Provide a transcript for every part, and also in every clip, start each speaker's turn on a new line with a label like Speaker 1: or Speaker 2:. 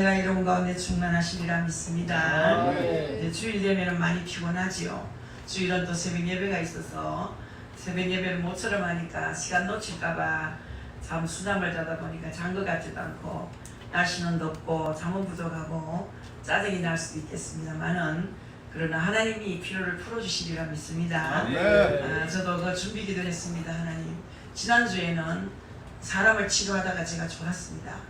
Speaker 1: 내가 이런 가운데 충만하시리라 믿습니다.
Speaker 2: 네.
Speaker 1: 주일 되면 많이 피곤하지요. 주일은 또 새벽 예배가 있어서 새벽 예배를 모처럼 하니까 시간 놓칠까봐 잠 수잠을 자다 보니까 잔 것 같지도 않고 날씨는 덥고 잠은 부족하고 짜증이 날 수도 있겠습니다만은 그러나 하나님이 피로를 풀어주시리라 믿습니다. 저도 그 준비 기도를 했습니다. 하나님, 지난주에는 사람을 치료하다가 제가 졸았습니다.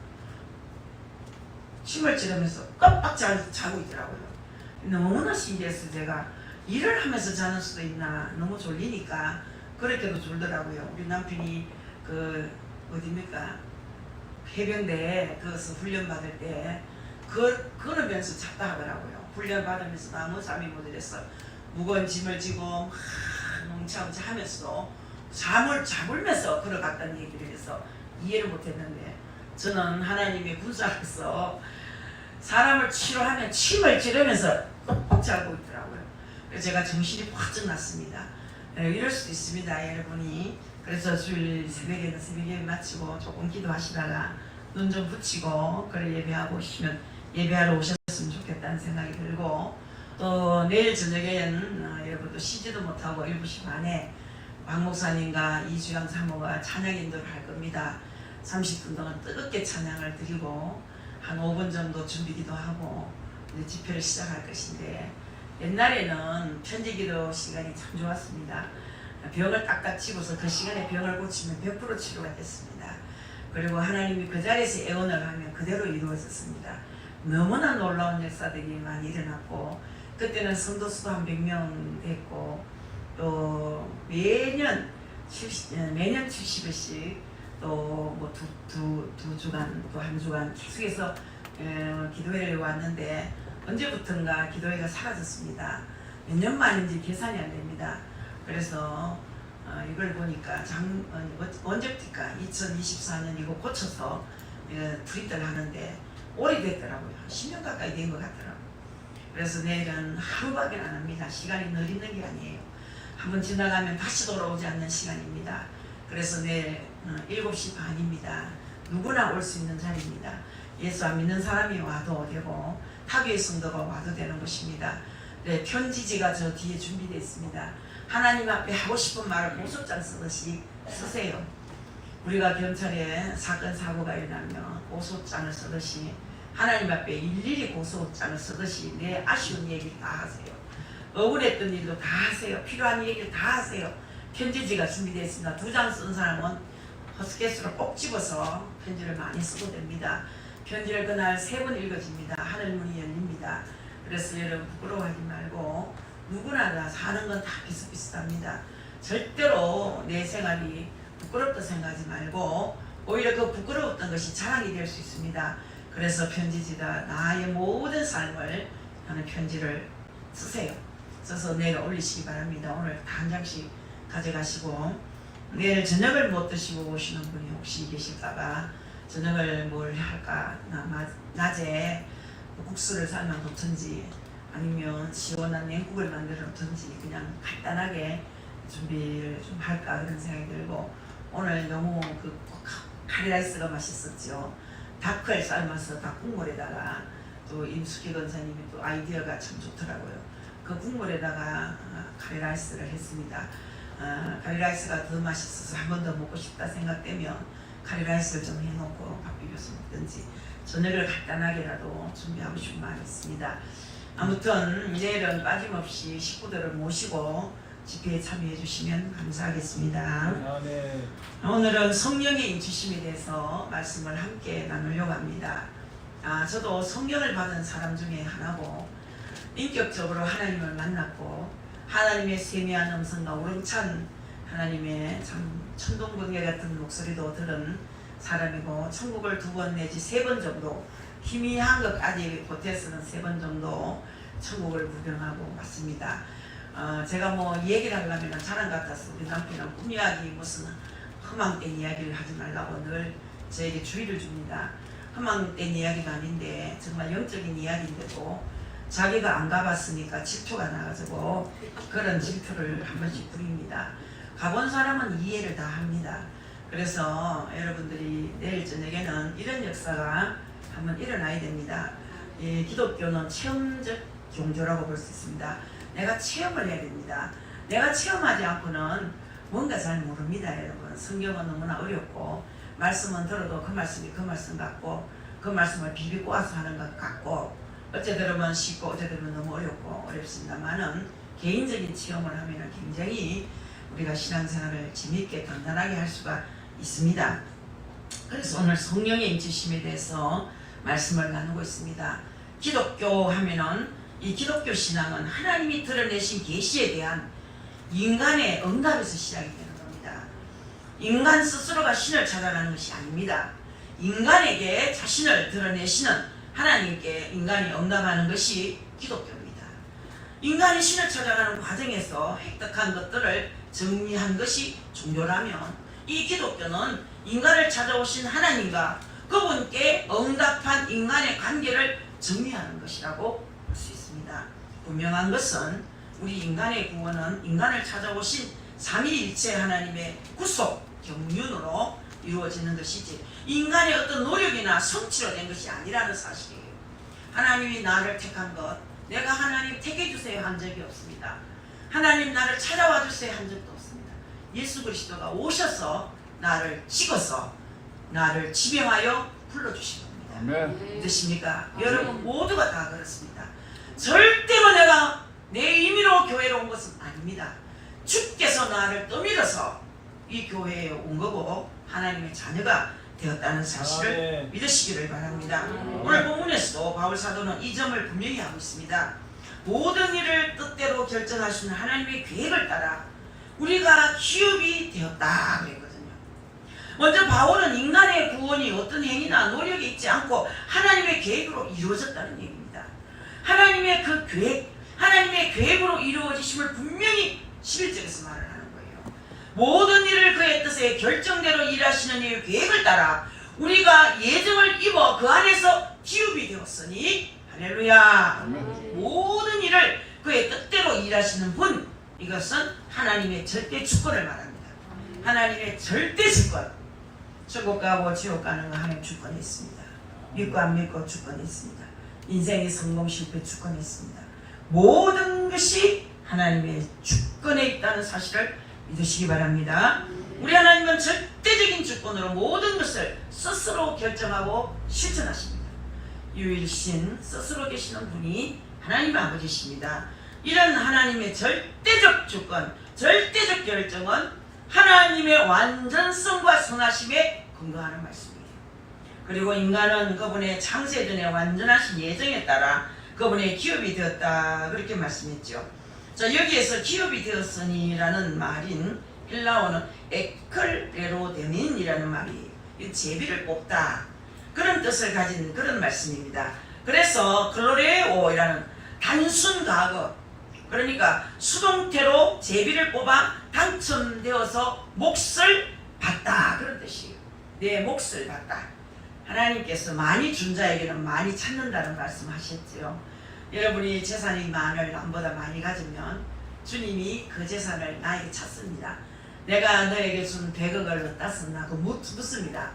Speaker 1: 침을 찌르면서 깜빡 자고 있더라고요. 너무나 신기해서 제가 일을 하면서 자는 수도 있나, 너무 졸리니까 그렇게도 졸더라고요. 우리 남편이 그 어디입니까, 해병대에 거기서 훈련 받을 때 걸으면서 잤다 하더라고요. 훈련 받으면서 너무 잠이 못 들어서 무거운 짐을 지고 막 뭉치뭉치 하면서도 잠을 자면서 걸어갔다는 얘기를 해서 이해를 못했는데, 저는 하나님의 군사로서 사람을 치료하면 침을 찌르면서 꼭 자고 있더라고요. 그래서 제가 정신이 확 났습니다. 이럴 수도 있습니다, 여러분이. 그래서 주일 새벽에는 새벽 예배 마치고 조금 기도하시다가 눈 좀 붙이고 그래 예배하고 오시면 예배하러 오셨으면 좋겠다는 생각이 들고, 또 내일 저녁에는 여러분도 쉬지도 못하고 7시 반에 박 목사님과 이주영 사모가 찬양 인도를 할 겁니다. 30분 동안 뜨겁게 찬양을 드리고 한 5분 정도 준비기도 하고 이제 집회를 시작할 것인데, 옛날에는 편지기도 시간이 참 좋았습니다. 병을 딱딱 집어서 그 시간에 병을 고치면 100% 치료가 됐습니다. 그리고 하나님이 그 자리에서 애원을 하면 그대로 이루어졌습니다. 너무나 놀라운 역사들이 많이 일어났고, 그때는 성도수도 한 100명 됐고, 또 매년 70일씩 또 뭐 두 주간 또 한 주간 계속해서 기도회를 왔는데, 언제부턴가 기도회가 사라졌습니다. 몇 년 만인지 계산이 안 됩니다. 그래서 이걸 보니까 언제부터 2024년 이거 고쳐서 프린트를 하는데 오래됐더라고요. 10년 가까이 된 것 같더라고요. 그래서 내일은 하루밖에 안 합니다. 시간이 늘 있는 게 아니에요. 한번 지나가면 다시 돌아오지 않는 시간입니다. 그래서 내일 7시 반입니다. 누구나 올 수 있는 자리입니다. 예수 안 믿는 사람이 와도 되고 타교의 성도가 와도 되는 곳입니다. 네, 편지지가 저 뒤에 준비되어 있습니다. 하나님 앞에 하고 싶은 말을 고소장 쓰듯이 쓰세요. 우리가 경찰에 사건 사고가 일어나면 고소장을 쓰듯이 하나님 앞에 일일이 고소장을 쓰듯이 내 아쉬운 얘기를 다 하세요. 억울했던 일도 다 하세요. 필요한 얘기를 다 하세요. 편지지가 준비되어 있습니다. 2장 쓴 사람은 허스켓으로 꼭 집어서 편지를 많이 쓰고 됩니다. 편지를 그날 3번 읽어집니다. 하늘문이 열립니다. 그래서 여러분 부끄러워하지 말고, 누구나 다 사는 건 다 비슷비슷합니다. 절대로 내 생활이 부끄럽다 생각하지 말고 오히려 그 부끄러웠던 것이 자랑이 될 수 있습니다. 그래서 편지지다 나의 모든 삶을 하는 편지를 쓰세요. 써서 내일 올리시기 바랍니다. 오늘 다 한 장씩 가져가시고, 내일 저녁을 못 드시고 오시는 분이 혹시 계실까봐 저녁을 뭘 할까, 낮에 국수를 삶아 놓든지 아니면 시원한 냉국을 만들어 놓든지 그냥 간단하게 준비를 좀 할까 그런 생각이 들고, 오늘 너무 그 카레라이스가 맛있었죠. 닭을 삶아서 닭국물에다가, 또 임숙희 권사님이 또 아이디어가 참 좋더라고요. 그 국물에다가 카레라이스를 했습니다. 카레라이스가 더 맛있어서 한 번 더 먹고 싶다 생각되면 카레라이스를 좀 해놓고 밥 비벼서 먹든지 저녁을 간단하게라도 준비하고 싶은 마음이 있습니다. 아무튼 내일은 빠짐없이 식구들을 모시고 집회에 참여해 주시면 감사하겠습니다. 오늘은 성령의 인치심에 대해서 말씀을 함께 나누려고 합니다. 저도 성령을 받은 사람 중에 하나고, 인격적으로 하나님을 만났고 하나님의 세미한 음성과 우렁찬 하나님의 참 천둥번개 같은 목소리도 들은 사람이고, 천국을 2번 내지 3번 정도, 희미한 것까지 보태서는 3번 정도 천국을 구경하고 왔습니다. 제가 뭐 얘기를 하려면 자랑 같아서 우리 남편은 꿈 이야기, 무슨 허망된 이야기를 하지 말라고 늘 저에게 주의를 줍니다. 허망된 이야기가 아닌데 정말 영적인 이야기인데도 자기가 안 가봤으니까 질투가 나가지고 그런 질투를 한 번씩 부립니다. 가본 사람은 이해를 다 합니다. 그래서 여러분들이 내일 저녁에는 이런 역사가 한번 일어나야 됩니다. 예, 기독교는 체험적 종교라고 볼 수 있습니다. 내가 체험을 해야 됩니다. 내가 체험하지 않고는 뭔가 잘 모릅니다. 여러분, 성경은 너무나 어렵고 말씀은 들어도 그 말씀이 그 말씀 같고 그 말씀을 비비꼬아서 하는 것 같고 어째 들으면 쉽고 어째 들으면 너무 어렵고 어렵습니다만은 개인적인 체험을 하면 굉장히 우리가 신앙생활을 재미있게 단단하게 할 수가 있습니다. 그래서 오늘 성령의 인치심에 대해서 말씀을 나누고 있습니다. 기독교 하면은 이 기독교 신앙은 하나님이 드러내신 계시에 대한 인간의 응답에서 시작이 되는 겁니다. 인간 스스로가 신을 찾아가는 것이 아닙니다. 인간에게 자신을 드러내시는 하나님께 인간이 응답하는 것이 기독교입니다. 인간이 신을 찾아가는 과정에서 획득한 것들을 정리한 것이 종교라면 이 기독교는 인간을 찾아오신 하나님과 그분께 응답한 인간의 관계를 정리하는 것이라고 볼 수 있습니다. 분명한 것은 우리 인간의 구원은 인간을 찾아오신 삼위일체 하나님의 구속 경륜으로 이루어지는 것이지 인간의 어떤 노력이나 성취로 된 것이 아니라는 사실이에요. 하나님이 나를 택한 것, 내가 하나님 택해주세요 한 적이 없습니다. 하나님 나를 찾아와 주세요 한 적도 없습니다. 예수 그리스도가 오셔서 나를 찍어서 나를 지명하여 불러주신 겁니다.
Speaker 2: 아멘.
Speaker 1: 믿으십니까? 여러분 모두가 다 그렇습니다. 절대로 내가 내 임의로 교회로 온 것은 아닙니다. 주께서 나를 떠밀어서 이 교회에 온 거고 하나님의 자녀가 되었다는 사실을 믿으시기를 바랍니다. 오늘 본문에서도 바울 사도는 이 점을 분명히 하고 있습니다. 모든 일을 뜻대로 결정하시는 하나님의 계획을 따라 우리가 기업이 되었다 그랬거든요. 먼저 바울은 인간의 구원이 어떤 행위나 노력이 있지 않고 하나님의 계획으로 이루어졌다는 얘기입니다. 하나님의 그 계획, 하나님의 계획으로 이루어지심을 분명히 11절에서 말을 하는 거예요. 모든 일을 그의 뜻에 결정대로 일하시는 이의 계획을 따라 우리가 예정을 입어 그 안에서 기업이 되었으니 할렐루야. 모든 일을 그의 뜻대로 일하시는 분, 이것은 하나님의 절대 주권을 말합니다. 하나님의 절대 주권. 천국 가고 지옥 가는 거 하나님 주권이 있습니다. 믿고 안 믿고 주권이 있습니다. 인생의 성공 실패 주권이 있습니다. 모든 것이 하나님의 주권에 있다는 사실을 믿으시기 바랍니다. 우리 하나님은 절대적인 주권으로 모든 것을 스스로 결정하고 실천하십니다. 유일신 스스로 계시는 분이 하나님 아버지십니다. 이런 하나님의 절대적 주권, 절대적 결정은 하나님의 완전성과 선하심에 근거하는 말씀이에요. 그리고 인간은 그분의 창세전에 완전하신 예정에 따라 그분의 기업이 되었다 그렇게 말씀했죠. 자, 여기에서 기업이 되었으니라는 말인 헬라어는 에클레로데닌이라는 말이에요. 이 제비를 뽑다 그런 뜻을 가진 그런 말씀입니다. 그래서 클로레오이라는 단순 과거, 그러니까 수동태로 제비를 뽑아 당첨되어서 몫을 받다 그런 뜻이에요. 내 몫을 받다. 하나님께서 많이 준 자에게는 많이 찾는다는 말씀하셨죠. 여러분이 재산이 만을 남보다 많이 가지면 주님이 그 재산을 나에게 찾습니다. 내가 너에게 준 100억을 어디다 썼나 그 묻습니다.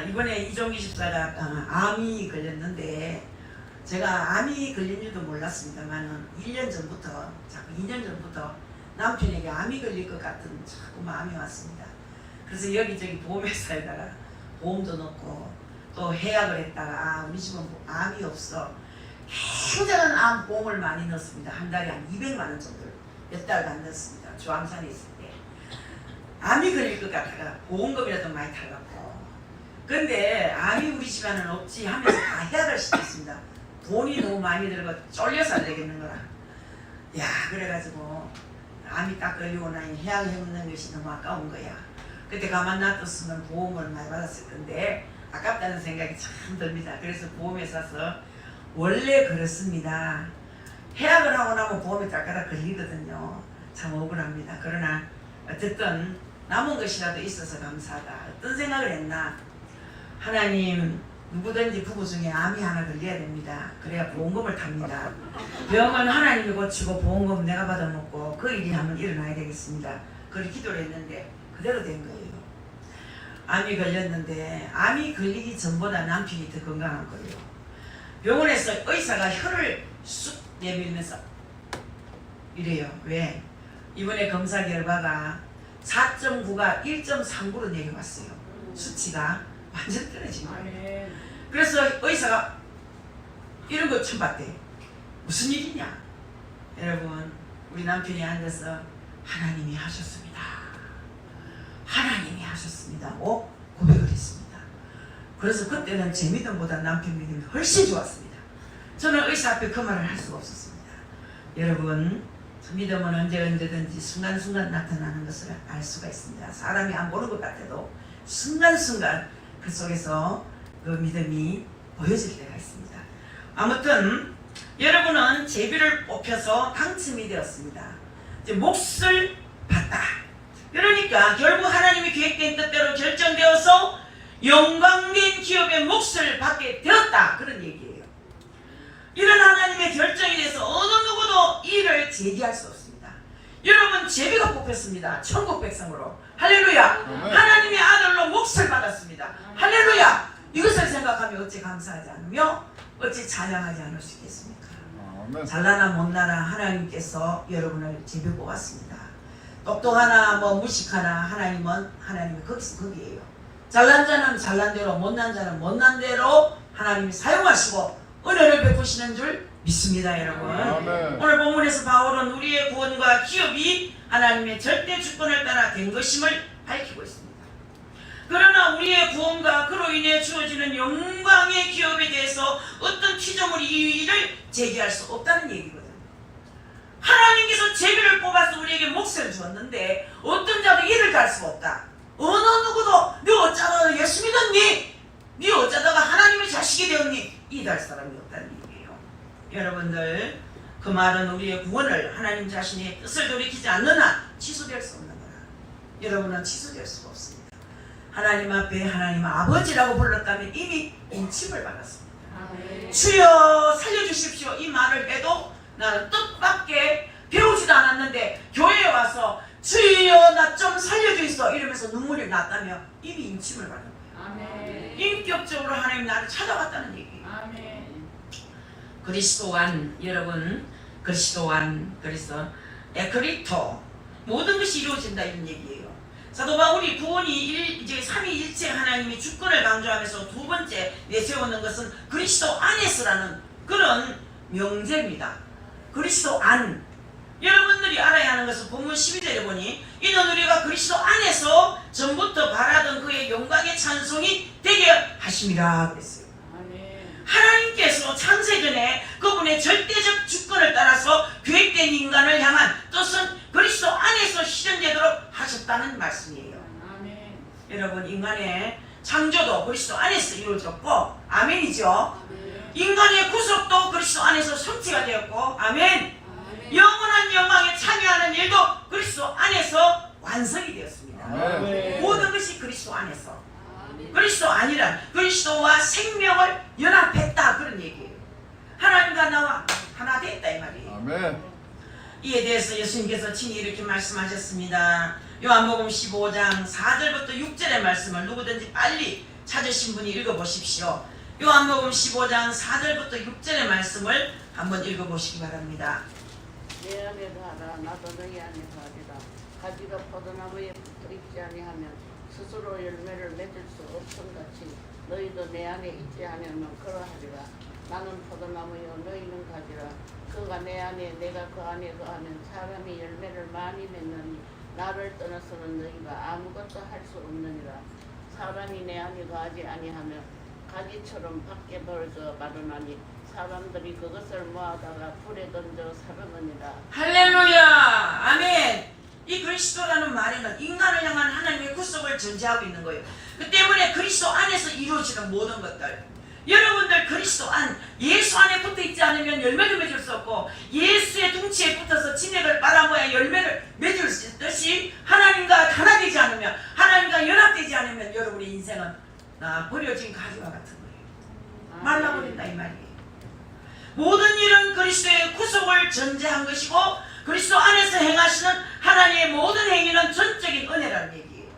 Speaker 1: 이번에 이종기 집사가 암이 걸렸는데 제가 암이 걸린 줄도 몰랐습니다만 1년 전부터 자꾸 2년 전부터 남편에게 암이 걸릴 것 같은 자꾸 마음이 왔습니다. 그래서 여기저기 보험회사에다가 보험도 넣고 또 해약을 했다가 우리 집은 암이 없어 굉장한 암 보험을 많이 넣었습니다. 한 달에 한 200만 원 정도를 몇 달간 넣었습니다. 주암산에 있을 때 암이 걸릴 것 같다가 보험금이라도 많이 달라고. 근데 암이 우리 집안은 없지 하면서 다 해약을 시켰습니다. 돈이 너무 많이 들어가 쫄려서 안 되겠는 거라. 야, 그래가지고 암이 딱 걸리고 나니 해약을 해먹는 것이 너무 아까운 거야. 그때 가만 놔뒀으면 보험을 많이 받았을 건데 아깝다는 생각이 참 듭니다. 그래서 보험에 사서 원래 그렇습니다. 해약을 하고 나면 보험이 딸까락 걸리거든요. 참 억울합니다. 그러나 어쨌든 남은 것이라도 있어서 감사하다. 어떤 생각을 했나? 하나님, 누구든지 부부 중에 암이 하나 걸려야 됩니다. 그래야 보험금을 탑니다. 병은 하나님이 고치고 보험금 내가 받아먹고 그 일이 한번 일어나야 되겠습니다. 그걸 기도를 했는데 그대로 된 거예요. 암이 걸렸는데 암이 걸리기 전보다 남편이 더 건강한 거예요. 병원에서 의사가 혀를 쑥 내밀면서 이래요. 왜? 이번에 검사 결과가 4.9가 1.39로 내려왔어요. 수치가 완전 떨어진 거예요. 그래서 의사가 이런 거 처음 봤대. 무슨 일이냐? 여러분, 우리 남편이 앉아서 하나님이 하셨습니다. 하나님이 하셨습니다고 고백을 했습니다. 그래서 그때는 제 믿음보다 남편 믿음이 훨씬 좋았습니다. 저는 의사 앞에 그 말을 할 수가 없었습니다. 여러분, 믿음은 언제든지 순간순간 나타나는 것을 알 수가 있습니다. 사람이 안 보는 것 같아도 순간순간 그 속에서 그 믿음이 보여질 때가 있습니다. 아무튼 여러분은 제비를 뽑혀서 당첨이 되었습니다. 이제 몫을 받다. 그러니까 결국 하나님이 계획된 뜻대로 결정되어서 영광된 기업의 몫을 받게 되었다. 그런 얘기예요. 이런 하나님의 결정에 대해서 어느 누구도 이를 제기할 수 없습니다. 여러분, 제비가 뽑혔습니다. 천국 백성으로. 할렐루야. 하나님의 아들로 몫을 받았습니다. 할렐루야. 이것을 생각하면 어찌 감사하지 않으며 어찌 찬양하지 않을 수 있겠습니까? 잘나나 못나나 하나님께서 여러분을 제비 뽑았습니다. 똑똑하나 무식하나 하나님은 하나님이 거기서 거기에요. 잘난 자는 잘난 대로, 못난 자는 못난 대로 하나님이 사용하시고 은혜를 베푸시는 줄 믿습니다, 여러분. 오늘 본문에서 바울은 우리의 구원과 기업이 하나님의 절대 주권을 따라 된 것임을 밝히고 있습니다. 그러나 우리의 구원과 그로 인해 주어지는 영광의 기업에 대해서 어떤 피조물이 이의를 제기할 수 없다는 얘기거든요. 하나님께서 제비를 뽑아서 우리에게 몫을 주었는데 어떤 자도 이를 갈 수가 없다. 어느 누구도 너 어쩌다가 열심히 됐니? 네 어쩌다가 하나님의 자식이 되었니? 이달 사람이 없다는 얘기예요. 여러분들, 그 말은 우리의 구원을 하나님 자신의 뜻을 돌이키지 않는 한 취소될 수 없는 거라. 여러분은 취소될 수가 없습니다. 하나님 앞에 하나님 아버지라고 불렀다면 이미 인침을 받았습니다. 주여 살려주십시오 이 말을 해도 나는 뜻밖에 배우지도 않았는데 교회에 와서 주여 나 좀 살려주있어 이러면서 눈물이 났다며 이미 인침을 받은 거예요. 인격적으로 하나님 나를 찾아왔다는 얘기예요. 그리스도 안, 여러분, 그리스도 안, 그래서 에크리토, 모든 것이 이루어진다 이런 얘기예요. 사도 바울이 구원이 이제 삼위일체 하나님이 주권을 강조하면서 두 번째 내세우는 것은 그리스도 안에서라는 그런 명제입니다. 그리스도 안. 여러분들이 알아야 하는 것은 본문 12절에 보니 이는 우리가 그리스도 안에서 전부터 바라던 그의 영광의 찬송이 되게 하심이라 그랬어요. 하나님께서 창세전에 그분의 절대적 주권을 따라서 계획된 인간을 향한 뜻은 그리스도 안에서 실현되도록 하셨다는 말씀이에요. 여러분, 인간의 창조도 그리스도 안에서 이루어졌고 아멘이죠. 인간의 구속도 그리스도 안에서 성취가 되었고 아멘. 영원한 영광에 참여하는 일도 그리스도 안에서 완성이 되었습니다. 모든 것이 그리스도 안에서. 그리스도 아니란 그리스도와 생명을 연합했다 그런 얘기예요. 하나님과 나와 하나 됐다 이 말이에요. 아멘. 이에 대해서 예수님께서 친히 이렇게 말씀하셨습니다. 요한복음 15장 4절부터 6절의 말씀을 누구든지 빨리 찾으신 분이 읽어보십시오. 요한복음 15장 4절부터 6절의 말씀을 한번 읽어보시기 바랍니다.
Speaker 2: 내 안에 살아 나도 너희 안에 살리라. 가지가 포도나무에 붙어 있지 아니하면 스스로 열매를 맺을 수 없음같이 너희도 내 안에 있지 않으면 그러하리라. 나는 포도나무요 너희는 가지라. 그가 내 안에 내가 그 안에 거하면 사람이 열매를 많이 맺느니 나를 떠나서는 너희가 아무것도 할 수 없느니라. 사람이 내 안에 거하지 아니하면 가지처럼 밖에 벌어져 마르나니 사람들이 그것을 모아다가 불에 던져 사르느니라.
Speaker 1: 할렐루야. 아멘. 이 그리스도라는 말에는 인간을 향한 하나님의 구속을 전제하고 있는 거예요. 그 때문에 그리스도 안에서 이루어지는 모든 것들, 여러분들 그리스도 안, 예수 안에 붙어 있지 않으면 열매를 맺을 수 없고 예수의 둥치에 붙어서 진액을 빨아모아 열매를 맺을 수 있듯이 하나님과 하나 되지 않으면, 하나님과 연합되지 않으면 여러분의 인생은 버려진 가지와 같은 거예요. 말라버린다 이 말이에요. 모든 일은 그리스도의 구속을 전제한 것이고 그리스도 안에서 행하시는 하나님의 모든 행위는 전적인 은혜라는 얘기예요.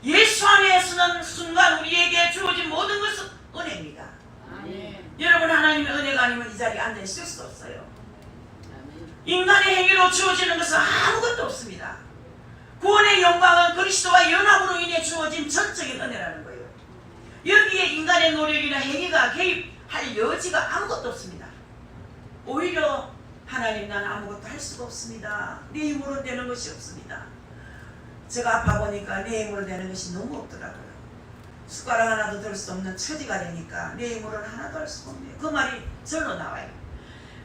Speaker 1: 예수 안에 서는 순간 우리에게 주어진 모든 것은 은혜입니다.
Speaker 2: 아멘.
Speaker 1: 여러분, 하나님의 은혜가 아니면 이 자리에 앉아 있을 수 없어요.
Speaker 2: 아멘.
Speaker 1: 인간의 행위로 주어지는 것은 아무것도 없습니다. 구원의 영광은 그리스도와 연합으로 인해 주어진 전적인 은혜라는 거예요. 여기에 인간의 노력이나 행위가 개입할 여지가 아무것도 없습니다. 오히려 하나님, 난 아무것도 할 수가 없습니다. 내 힘으로 되는 것이 없습니다. 제가 아파 보니까 내 힘으로 되는 것이 너무 없더라고요. 숟가락 하나도 들 수 없는 처지가 되니까 내 힘으로는 하나도 할 수가 없네요. 그 말이 절로 나와요.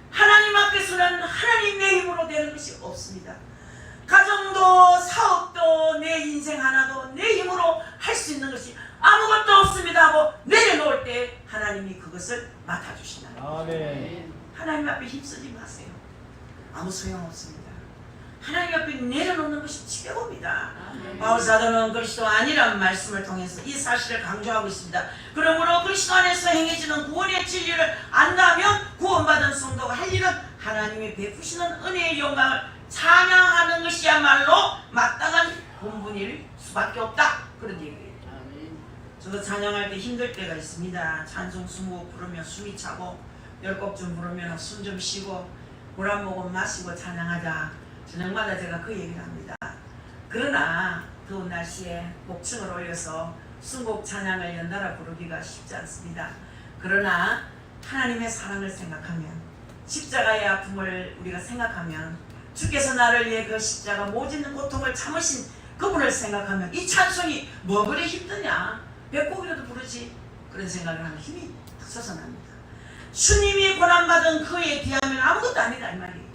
Speaker 1: 하나님 앞에서는 하나님 내 힘으로 되는 것이 없습니다. 가정도 사업도 내 인생 하나도 내 힘으로 할 수 있는 것이 아무것도 없습니다 하고 내려놓을 때 하나님이 그것을 맡아주신다.
Speaker 3: 아멘.
Speaker 1: 하나님 앞에 힘쓰지 마세요. 아무 소용없습니다. 하나님 앞에 내려놓는 것이 최고입니다. 바울 사도는 그리스도 아니란 말씀을 통해서 이 사실을 강조하고 있습니다. 그러므로 그리스도 안에서 행해지는 구원의 진리를 안다면 구원받은 성도가 할 일은 하나님이 베푸시는 은혜의 영광을 찬양하는 것이야말로 마땅한 본분일 수밖에 없다. 그런 얘기예요. 저도 찬양할 때 힘들 때가 있습니다. 찬송 20곡 부르면 숨이 차고 10곡 부르면 숨 좀 쉬고 물 한 모금 마시고 찬양하자. 저녁마다 제가 그 얘기를 합니다. 그러나 더운 날씨에 목층을 올려서 순곡 찬양을 연달아 부르기가 쉽지 않습니다. 그러나 하나님의 사랑을 생각하면, 십자가의 아픔을 우리가 생각하면, 주께서 나를 위해 그 십자가 모짓는 고통을 참으신 그분을 생각하면 이 찬송이 뭐 그리 힘드냐, 100곡이라도 부르지, 그런 생각을 하면 힘이 탁 솟아납니다. 주님이 고난받은 그에 비하면 아무것도 아니다 이 말이에요.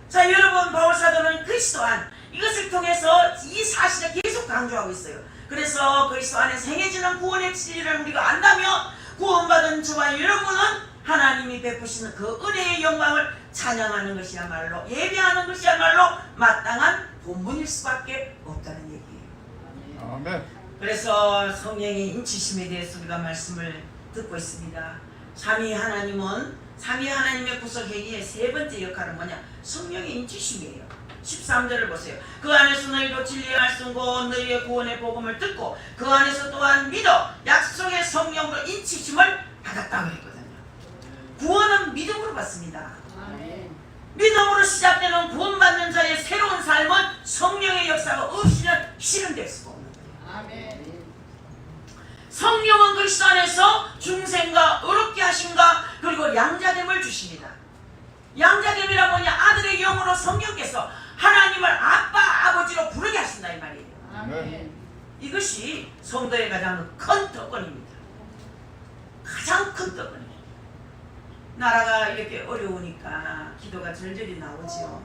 Speaker 1: 자, 여러분, 바울 사도는 그리스도 안, 이것을 통해서 이 사실을 계속 강조하고 있어요. 그래서 그리스도 안에서 행해지는 구원의 진리를 우리가 안다면 구원받은 저와 여러분은 하나님이 베푸시는 그 은혜의 영광을 찬양하는 것이야말로, 예배하는 것이야말로 마땅한 본분일 수밖에 없다는 얘기예요.
Speaker 3: 아멘.
Speaker 1: 그래서 성령의 인치심에 대해서 우리가 말씀을 듣고 있습니다. 삼위 하나님의 구속행위의 세 번째 역할은 뭐냐? 성령의 인치심이에요. 13절을 보세요. 그 안에서 너희도 진리의 말씀과 너희의 구원의 복음을 듣고 그 안에서 또한 믿어 약속의 성령으로 인치심을 받았다고 했거든요. 구원은 믿음으로 받습니다. 믿음으로 시작되는 구원받는 자의 새로운 삶은 성령의 역사가 없이는 실현될 수가 없는 거예요. 성령은 그리스도 안에서 중생과 의롭게 하심과 그리고 양자됨을 주십니다. 양자됨이란 뭐냐? 아들의 영으로 성령께서 하나님을 아빠, 아버지로 부르게 하신다 이 말이에요.
Speaker 3: 아멘.
Speaker 1: 이것이 성도의 가장 큰 특권입니다. 가장 큰 특권입니다. 나라가 이렇게 어려우니까 기도가 절절히 나오지요.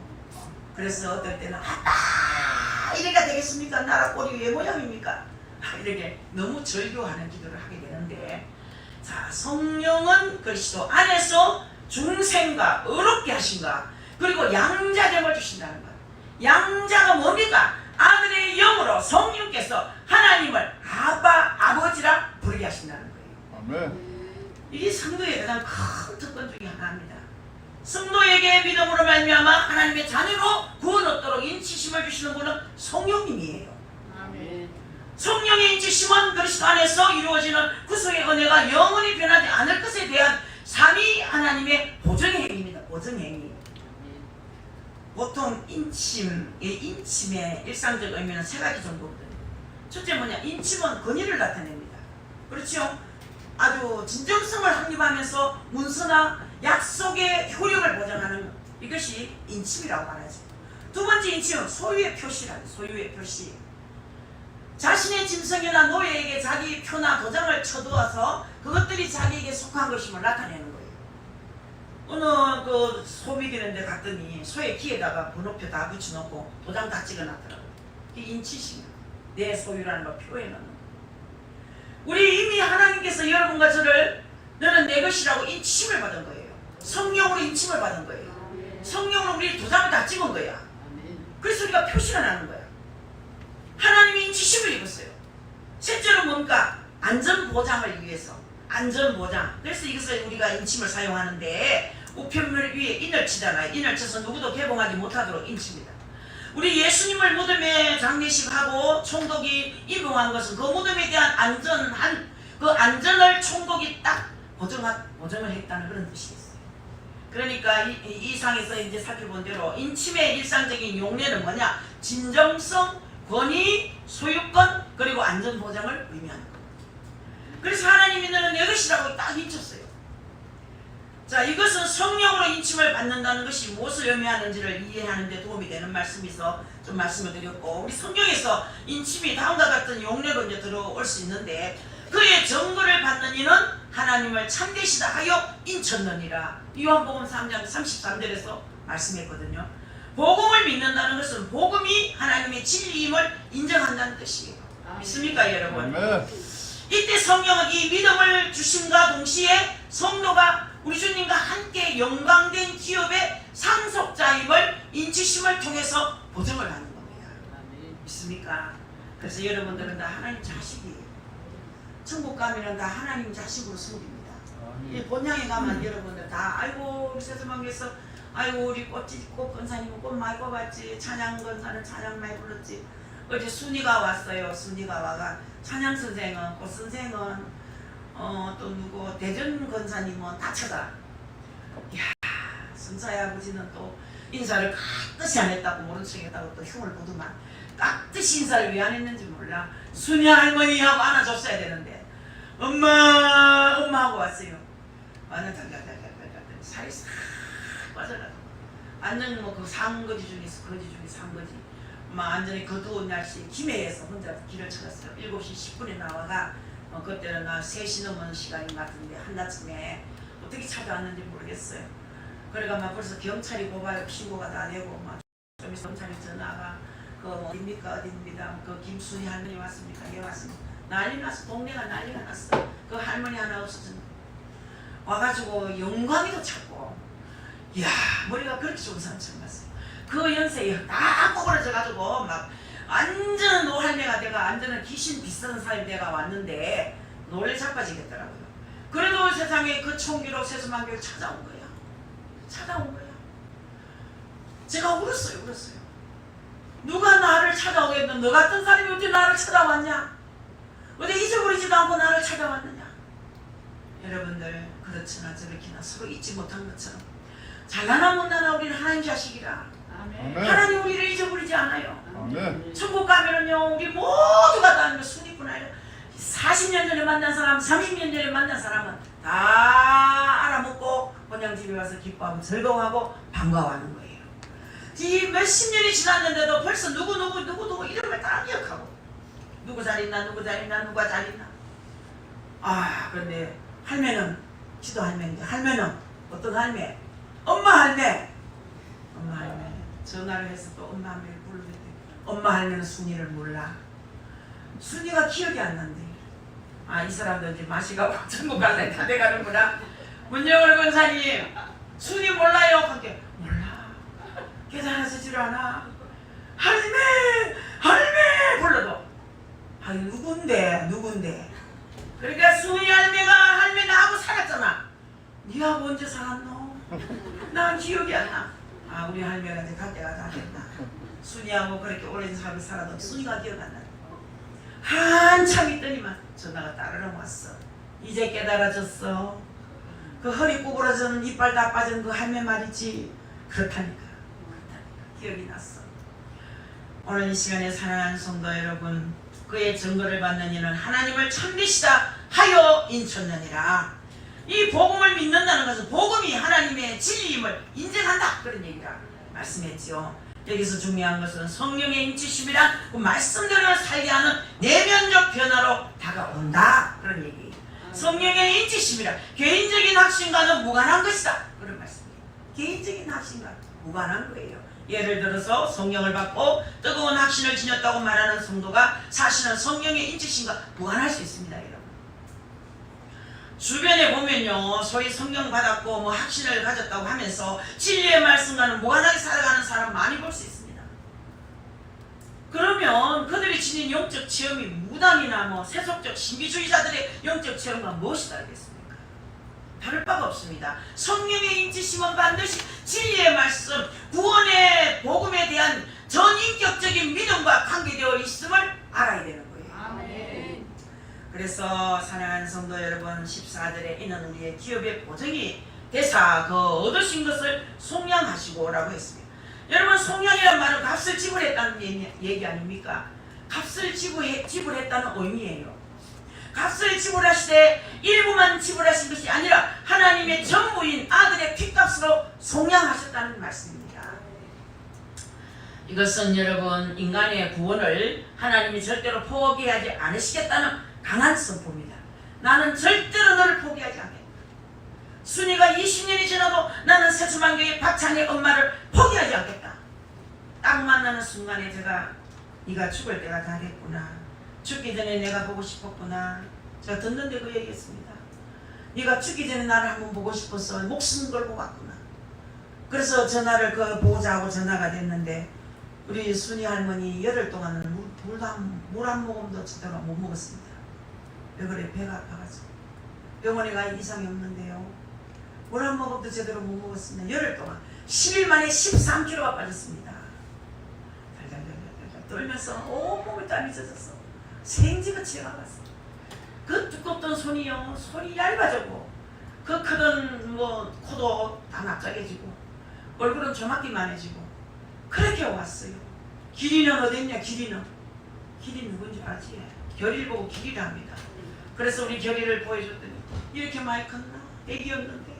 Speaker 1: 그래서 어떨 때는 아빠 이래가 되겠습니까? 나라 꼴이 왜 모양입니까? 이렇게 너무 절교하는 기도를 하게 되는데, 자, 성령은 그리스도 안에서 중생과 의롭게 하신가, 그리고 양자됨을 주신다는 거예요. 양자가 뭡니까? 아들의 영으로 성령께서 하나님을 아빠, 아버지라 부르게 하신다는 거예요.
Speaker 3: 아멘.
Speaker 1: 이게 성도의 가장 큰 특권 중에 하나입니다. 성도에게 믿음으로 말미암아 하나님의 자녀로 구원 얻도록 인치심을 주시는 분은 성령님이에요. 성령의 인치심은 그리스도 안에서 이루어지는 구속의 은혜가 영원히 변하지 않을 것에 대한 삼위 하나님의 보증의 행위입니다. 보증의 행위. 보통 인침의 일상적 의미는 세 가지 정도거든요. 첫째 뭐냐? 인침은 권위를 나타냅니다. 그렇죠? 아주 진정성을 확립하면서 문서나 약속의 효력을 보장하는 이것이 인침이라고 말하죠. 두 번째 인침은 소유의 표시라는 소유의 표시. 자신의 짐승이나 노예에게 자기 표나 도장을 쳐두어서 그것들이 자기에게 속한 것임을 나타내는 거예요. 어느 그 소비되는 데 갔더니 소의 귀에다가 번호표 다 붙여놓고 도장 다 찍어놨더라고요. 이게 인치심이에요. 내 소유라는 걸 표현하는 거예요. 우리 이미 하나님께서 여러분과 저를 너는 내 것이라고 인치심을 받은 거예요. 성령으로 인침을 받은 거예요. 성령으로 우리 도장을 다 찍은 거야. 그래서 우리가 표시가 나는 거야. 하나님의 인치심을 입었어요. 셋째로 뭔가 안전보장을 위해서, 안전보장. 그래서 이것을 우리가 인침을 사용하는데 우편물 위에 인을 치잖아요. 인을 쳐서 누구도 개봉하지 못하도록 인칩니다. 우리 예수님을 무덤에 장례식하고 총독이 임명한 것은 그 무덤에 대한 그 안전을 총독이 딱 보정을 했다는 그런 뜻이겠어요. 그러니까 이 상에서 이제 살펴본 대로 인침의 일상적인 용례는 뭐냐? 진정성, 권위, 소유권, 그리고 안전 보장을 의미하는 겁니다. 그래서 하나님이 너는 내 것이라고 딱 인쳤어요. 자, 이것은 성령으로 인침을 받는다는 것이 무엇을 의미하는지를 이해하는 데 도움이 되는 말씀에서 좀 말씀을 드렸고, 우리 성경에서 인침이 다음과 같은 용례로 이제 들어올 수 있는데, 그의 증거를 받는 이는 하나님을 참되시다 하여 인쳤느니라. 요한복음 3장 33절에서 말씀했거든요. 복음을 믿는다는 것은 복음이 하나님의 진리임을 인정한다는 뜻이에요. 믿습니까, 여러분? 이때 성령은 이 믿음을 주심과 동시에 성도가 우리 주님과 함께 영광된 기업의 상속자임을 인치심을 통해서 보증을 하는 겁니다. 믿습니까? 그래서 여러분들은 다 하나님 자식이에요. 천국 가면은 다 하나님 자식으로 섬깁니다. 이 본향에 가면 여러분들 다 아이고 우리 세수망에서 아이고 우리 꽃 권사님은 꽃 많이 뽑았지, 찬양 권사는 찬양 많이 불렀지. 어제 순이가 왔어요. 순이가 와가 찬양 선생은 꽃 선생은 또 누구 대전 권사님은 다 찾아. 이야, 선사의 아버지는 또 인사를 깍듯이 안 했다고 모른 척 했다고 또 흉을 보더만 깍듯이 인사를 왜 안 했는지 몰라. 순이 할머니하고 안아줬어야 되는데 엄마 하고 왔어요. 완전 달달달달달달 살이 싹 빠져가지고 완전 뭐 그 상거지 중에서 거지 중에 상거지. 완전히 그 더운 날씨에 김해에서 혼자 길을 찾았어요. 7시 10분에 나와가 그때는 3시 넘은 시간인 것 같은데 한나쯤에 어떻게 찾아왔는지 모르겠어요. 그러니까 막 벌써 경찰이 고발 신고가 다 되고 막 좀 있으면 경찰이 전화가 그 어딥니까 어딥니다. 그 김순희 할머니 왔습니까? 예 왔습니다. 난리 났어. 동네가 난리가 났어. 그 할머니 하나 없어진 와가지고 영광이도 찾고 이야 머리가 그렇게 좋은 사람 처음 봤어요. 그 연세에 다 꼬부러져가지고 막 완전 노할매가 돼가 완전한 귀신 비슷한 사람이 돼가 왔는데 놀래 자빠지겠더라고요. 그래도 세상에 그 총기로 세수만교를 찾아온 거야. 찾아온 거야. 제가 울었어요. 누가 나를 찾아오겠노? 너 같은 사람이 어떻게 나를 찾아왔냐? 어디 잊어버리지도 않고 나를 찾아왔느냐? 여러분들 그렇거나 저렇게나 서로 잊지 못한 것처럼 잘나나 못나나 우리는 하나님 자식이라 하나님 우리를 잊어버리지 않아요.
Speaker 3: 아멘.
Speaker 1: 천국 가면은요 우리 모두가 다 순위뿐 아니라 40년 전에 만난 사람 30년 전에 만난 사람은 다 알아먹고 본향집에 와서 기뻐하고 즐거워하고 반가워하는 거예요. 이 몇십 년이 지났는데도 벌써 누구 이름을 다 기억하고 누구 잘 있나 누가 잘 있나. 아 그런데 할매는 지도 할매인데 할매는 어떤 할매? 엄마 할매 전화를 해서 또 엄마 할매를 부르는데 엄마 할매는 순이를 몰라. 순이가 기억이 안 난대. 아 이 사람도 이제 마시가 전국 갈래 다 돼가는구나. 문정을 권사님 순이 몰라요? 한게 몰라. 계산해 쓰질 않아. 할매 불러도 아니 누군데 그러니까 순이 할매 나하고 살았잖아. 니하고 언제 살았노? 난 기억이 안 나. 아 우리 할매가 이제 갈 때가 다 됐다. 순이하고 그렇게 오랜 삶을 살아도 순이가 기억 안 나. 한참 있더니만 전화가 따르릉 왔어. 이제 깨달아졌어. 그 허리 구부러진 이빨 다 빠진 그 할매 말이지. 그렇다니까 기억이 났어. 오늘 이 시간에 사랑하는 성도 여러분, 그의 증거를 받는 이는 하나님을 참되시다 하여 인쳤느니라. 이 복음을 믿는다는 것은 복음이 하나님의 진리임을 인정한다 그런 얘기라 말씀했지요. 여기서 중요한 것은 성령의 인치심이란 그 말씀대로 살게 하는 내면적 변화로 다가온다 그런 얘기. 성령의 인치심이란 개인적인 확신과는 무관한 것이다 그런 말씀이에요. 개인적인 확신과 무관한 거예요. 예를 들어서 성령을 받고 뜨거운 확신을 지녔다고 말하는 성도가 사실은 성령의 인치심과 무관할 수 있습니다. 여러분 주변에 보면요 소위 성령 받았고 뭐 확신을 가졌다고 하면서 진리의 말씀과는 무관하게 살아가는 사람 많이 볼 수 있습니다. 그러면 그들이 지닌 영적 체험이 무당이나 뭐 세속적 신비주의자들의 영적 체험과 무엇이 다르겠습니까? 다를 바가 없습니다. 성령의 인치심은 반드시 진리의 말씀, 구원의 복음에 대한 전인격적인 믿음과 관계되어 있음을 알아야 되는 거예요.
Speaker 2: 아멘.
Speaker 1: 그래서 사랑하는 성도 여러분, 14절에 이는 우리의 기업의 보증이 되사 그 얻으신 것을 속량하시고 라고 했습니다. 여러분, 속량이란 말은 값을 지불했다는 얘기 아닙니까? 값을 지불했다는 의미예요. 값을 지불하시되 일부만 지불하신 것이 아니라 하나님의 전부인 아들의 핏값으로 속량하셨다는 말씀입니다. 이것은 여러분, 인간의 구원을 하나님이 절대로 포기하지 않으시겠다는 강한 선포입니다. 나는 절대로 너를 포기하지 않겠다. 순이가 20년이 지나도 나는 세수만교의 박찬의 엄마를 포기하지 않겠다. 딱 만나는 순간에 제가 네가 죽을 때가 다 됐구나. 죽기 전에 내가 보고 싶었구나. 제가 듣는데 그 얘기했습니다. 네가 죽기 전에 나를 한번 보고 싶어서 목숨 걸고 왔구나. 그래서 전화를 보자고 전화가 됐는데 우리 순이 할머니 열흘 동안은 물 한 모금도 제대로 못 먹었습니다. 왜 그래? 배가 아파가지고. 병원에 가 이상이 없는데요. 물 한 모금도 제대로 못 먹었습니다. 열흘 동안 10일 만에 13kg가 빠졌습니다. 달달달달달 떨면서 온몸에 땀이 젖었어. 생쥐같이 해가봤어. 그 두껍던 손이요, 손이 얇아지고 그 크던 코도 다 납작해지고 얼굴은 조막기만해지고 그렇게 왔어요. 길이는 어딨냐? 길이는 누군지 알지? 결의를 보고 길이를 합니다. 그래서 우리 결의를 보여줬더니 이렇게 많이 컸나? 애기였는데.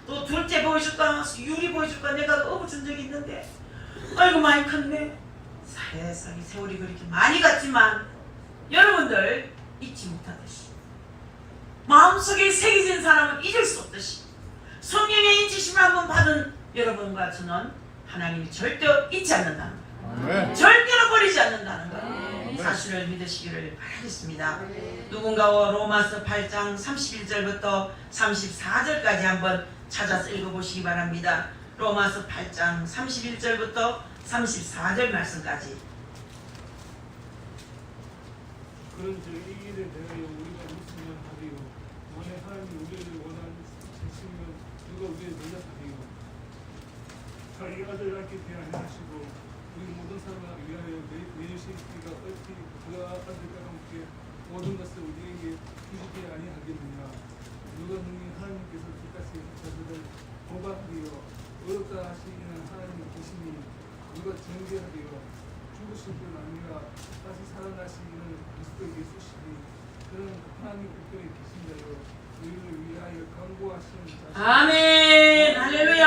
Speaker 1: 또 둘째 보여줄까? 유리 보여줄까? 내가 업어준 적이 있는데 아이고 많이 컸네. 세상에 세월이 그렇게 많이 갔지만 여러분들 잊지 못하듯이 마음속에 새겨진 사람은 잊을 수 없듯이 성령의 인치심을 한번 받은 여러분과 저는 하나님이 절대로 잊지 않는다는 거예요. 절대로 버리지 않는다는 거예요. 이 사실을 믿으시기를 바라겠습니다. 누군가와 로마서 8장 31절부터 34절까지 한번 찾아서 읽어보시기 바랍니다. 로마서 8장 31절부터 34절 말씀까지.
Speaker 3: 그런즉 이 일에 대하여 우리가 웃으면 하리요 만약 하나님이 우리를 원하시면 누가 우리를 놀라하리요. 자기 아들 낳게 대하시고 우리 모든 사람을 위하여 내주시기가 어찌 그가 아들과 함께 모든 것을 우리에게 주시지 아니하겠느냐. 누가 능히 하나님께서 끝까지 자들을 보박하리요 어렵다 하시기는 하나님의 계시니 누가 정죄하리요. 죽으신 분 아니라 다시 살아나시기는 그리스도 예수시니 그런 하나님 국경에 계신다요 우리를 위하여 강구하시는 자신.
Speaker 1: 아멘. 할렐루야.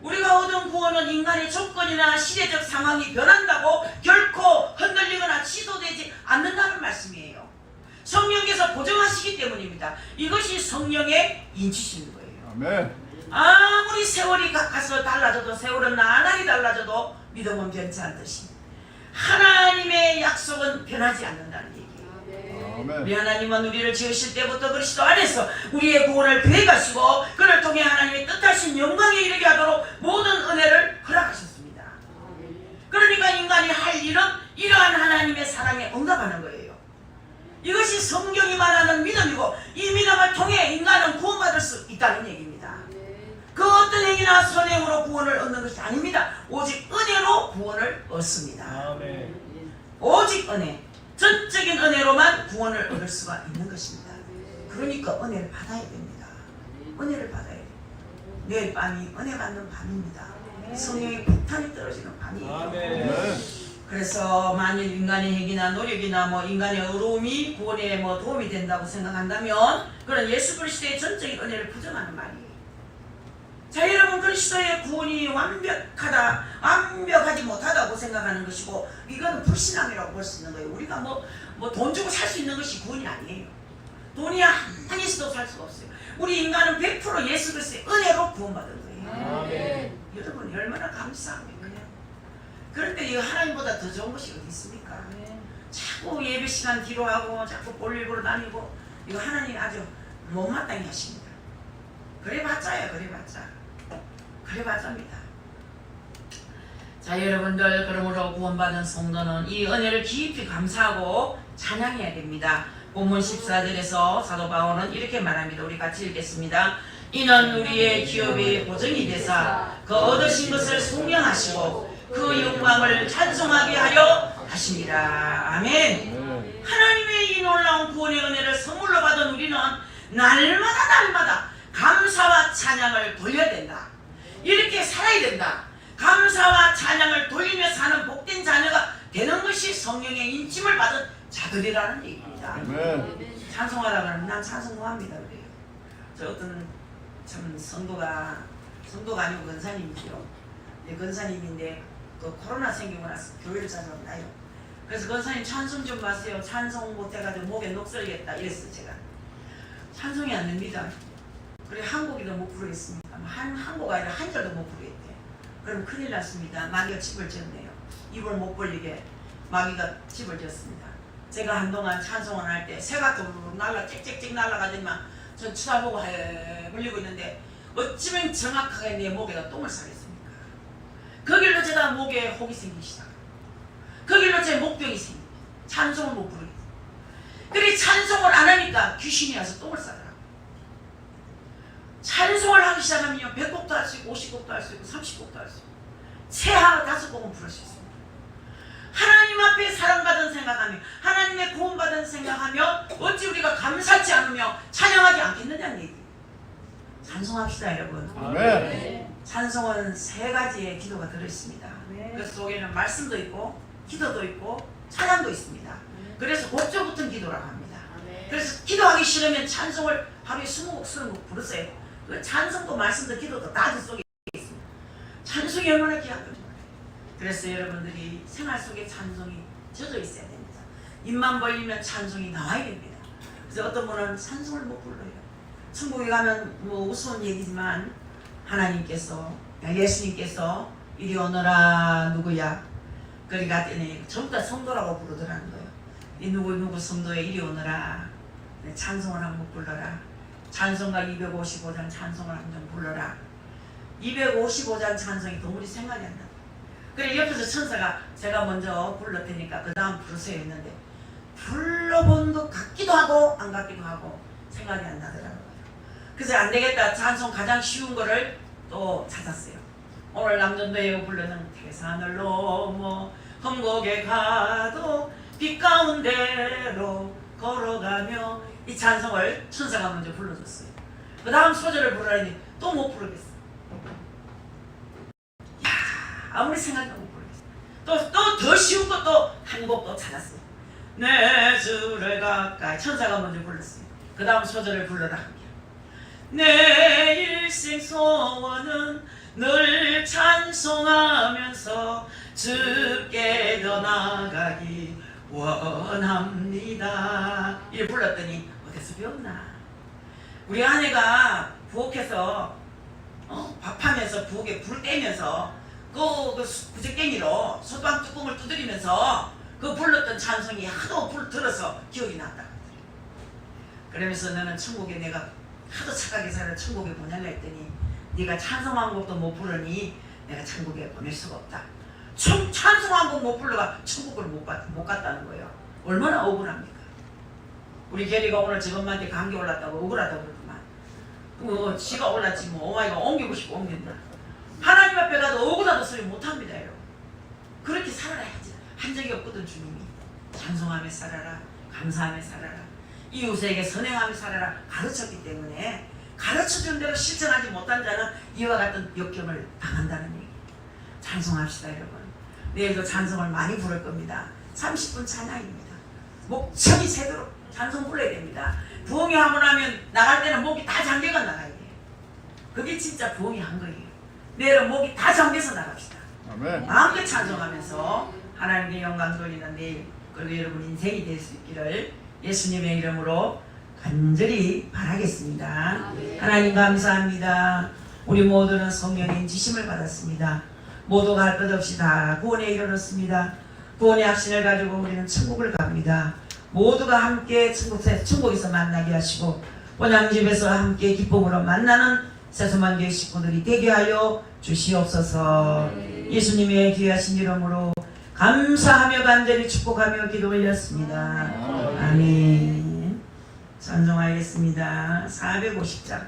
Speaker 1: 우리가 얻은 구원은 인간의 조건이나 시대적 상황이 변한다고 결코 흔들리거나 취소되지 않는다는 말씀이에요. 성령께서 보증하시기 때문입니다. 이것이 성령의 인치신 거예요.
Speaker 4: 아멘.
Speaker 1: 아무리 세월이 가서 달라져도 세월은 나날이 달라져도 믿음은 변치 않듯이 하나님의 약속은 변하지 않는다는 얘기예요.
Speaker 4: 아멘.
Speaker 1: 우리 하나님은 우리를 지으실 때부터 그리스도 안에서 우리의 구원을 계획하시고 그를 통해 하나님의 뜻하신 영광에 이르게 하도록 모든 은혜를 허락하셨습니다. 그러니까 인간이 할 일은 이러한 하나님의 사랑에 응답하는 거예요. 이것이 성경이 말하는 믿음이고 이 믿음을 통해 인간은 구원받을 수 있다는 얘기입니다. 그 어떤 행위나 선행으로 구원을 얻는 것이 아닙니다. 오직 은혜로 구원을 얻습니다.
Speaker 3: 아멘.
Speaker 1: 오직 은혜, 전적인 은혜로만 구원을 얻을 수가 있는 것입니다. 그러니까 은혜를 받아야 됩니다. 은혜를 받아야 돼요. 내일 밤이 은혜 받는 밤입니다. 성령의 폭탄이 떨어지는 밤이에요.
Speaker 3: 아멘.
Speaker 1: 그래서 만일 인간의 행위나 노력이나 인간의 어려움이 구원에 도움이 된다고 생각한다면 그건 예수 그리스도의 전적인 은혜를 부정하는 말이에요. 자, 여러분, 그리스도의 구원이 완벽하지 못하다고 생각하는 것이고 이건 불신앙이라고 볼 수 있는 거예요. 우리가 돈 주고 살 수 있는 것이 구원이 아니에요. 돈이 한 있어도 살 수가 없어요. 우리 인간은 100% 예수 그리스도의 은혜로 구원받은 거예요.
Speaker 3: 아멘.
Speaker 1: 여러분 얼마나 감사합니까? 그런데 이 하나님보다 더 좋은 것이 어디 있습니까? 자꾸 예배 시간 뒤로 하고 자꾸 볼일보러 다니고 이거 하나님 아주 못마땅히 하십니다. 그래봤자요, 그래봤자입니다. 자, 여러분들, 그러므로 구원받은 성도는 이 은혜를 깊이 감사하고 찬양해야 됩니다. 본문 14절에서 사도 바울은 이렇게 말합니다. 우리 같이 읽겠습니다. 이는 우리의 기업의 보증이 되사 그 얻으신 것을 속량하시고 그 영광을 찬송하게 하려 하십니다. 아멘. 하나님의 이 놀라운 구원의 은혜를 선물로 받은 우리는 날마다 감사와 찬양을 돌려야 된다. 이렇게 살아야 된다. 감사와 찬양을 돌리며 사는 복된 자녀가 되는 것이 성령의 인침을 받은 자들이라는 얘기입니다. 찬송하라 그러면 난 찬송도 합니다. 그래요. 저 어떤 참 성도가 아니고 권사님이죠. 권사님인데 그 코로나 생기고 나서 교회를 찾아왔나요. 그래서 권사님 찬송 좀 마세요. 찬송 못해가지고 목에 녹슬겠다 이랬어요. 제가 찬송이 안 됩니다. 그래 한 곡이도 못 부르겠습니다. 한 곡 아니라 한 절도 못 부르겠대. 그럼 큰일 났습니다. 마귀가 집을 지었네요. 입을 못 벌리게 마귀가 집을 지었습니다. 제가 한동안 찬송을 할 때 새가 도르륵 짹짹짹 날아가더니만 전 쳐다보고 벌리고 있는데 어찌면 정확하게 내 목에다 똥을 싸겠습니까? 그 길로 제가 목에 혹이 생기기 시작합니다. 그 길로 제 목병이 생깁니다. 찬송을 못 부르겠어요. 그래 찬송을 안 하니까 귀신이 와서 똥을 싸더라고요. 찬송을 하기 시작하면 100곡도 할 수 있고 50곡도 할 수 있고 30곡도 할 수 있고 최하 5곡은 부를 수 있습니다. 하나님 앞에 사랑받은 생각하며 하나님의 구원받은 생각하며 어찌 우리가 감사치 않으며 찬양하지 않겠느냐는 얘기예요. 찬송합시다 여러분.
Speaker 3: 아멘.
Speaker 1: 찬송은 3가지의 기도가 들어있습니다. 그 속에는 말씀도 있고 기도도 있고 찬양도 있습니다. 그래서 곡조 붙은 기도라고 합니다. 그래서 기도하기 싫으면 찬송을 하루에 20곡 30곡 부르세요. 그 찬송도 말씀도 기도도 다 그 속에 있습니다. 찬송이 얼마나 귀한 건지 몰라요. 그래서 여러분들이 생활 속에 찬송이 젖어 있어야 됩니다. 입만 벌리면 찬송이 나와야 됩니다. 그래서 어떤 분은 찬송을 못 불러요. 천국에 가면 뭐 우스운 얘기지만 하나님께서 예수님께서 이리 오너라 누구야? 그러니까 전부 다 성도라고 부르더라는 거예요. 이 누구 성도에 이리 오너라. 찬송을 한번 불러라. 찬송가 255장 찬송을 한번 불러라. 255장 찬송이 도무지 생각이 안 나. 그래 옆에서 천사가 제가 먼저 불러 테니까 그 다음 부르세요 했는데 불러본 것 같기도 하고 안 같기도 하고 생각이 안 나더라고요. 그래서 안 되겠다. 찬송 가장 쉬운 거를 또 찾았어요. 오늘 남전도에 부르는 태산을 넘어 험곡에 가도 빛 가운데로 걸어가며 이 찬송을 천사가 먼저 불러줬어요. 그 다음 소절을 부르라니 또 못 부르겠어. 야 아무리 생각해도 못 부르겠어. 또 더 쉬운 것도 한 곡 또 찾았어요. 내 주를 가까이 천사가 먼저 불렀어요. 그 다음 소절을 불러라. 내 일생 소원은 늘 찬송하면서 주께 더 나아가기 원합니다. 이렇게 불렀더니 어디서 배웠나? 우리 아내가 부엌에서 밥하면서 부엌에 불 떼면서 그 부적갱이로 소방 뚜껑을 두드리면서 그 불렀던 찬송이 하도 불 들어서 기억이 났다. 그러면서 너는 천국에 내가 하도 착하게 살아 천국에 보내려 했더니 네가 찬송 한 곡도 못 부르니 내가 천국에 보낼 수가 없다. 찬송 한 곡 못 불러가 천국을 못 갔다는 거예요. 얼마나 억울합니까? 우리 게리가 오늘 저엄마한테 감기 올랐다고 억울하다고 그러더만 지가 올랐지 뭐 어머니가 옮기고 싶고 옮긴다. 하나님 앞에 가도 억울하다 소리 못합니다. 여러분. 그렇게 살아야지. 한 적이 없거든. 주님이 찬송하며 살아라, 감사하며 살아라, 이웃에게 선행하며 살아라 가르쳤기 때문에 가르쳐준 대로 실천하지 못한 자는 이와 같은 역경을 당한다는 얘기. 찬송합시다 여러분. 내일도 찬송을 많이 부를 겁니다. 30분 찬양입니다. 목청이 새도록 찬송 불러야 됩니다. 부흥이 하고 나면 나갈 때는 목이 다 잠겨가 나가야 돼요. 그게 진짜 부흥이 한 거예요. 내일은 목이 다 잠겨서 나갑시다.
Speaker 3: 아멘.
Speaker 1: 마음껏 찬송하면서 하나님께 영광 돌리는 내일 그리고 여러분 인생이 될 수 있기를 예수님의 이름으로 간절히 바라겠습니다. 하나님 감사합니다. 우리 모두는 성령의 인치심을 받았습니다. 모두가 할 것 없이 다 구원에 이르렀습니다. 구원의 확신을 가지고 우리는 천국을 갑니다. 모두가 함께 천국에서 만나게 하시고 본향집에서 함께 기쁨으로 만나는 세수만교회 식구들이 되게 하여 주시옵소서. 예수님의 귀하신 이름으로 감사하며 간절히 축복하며 기도 올렸습니다. 아멘. 찬송하겠습니다. 450장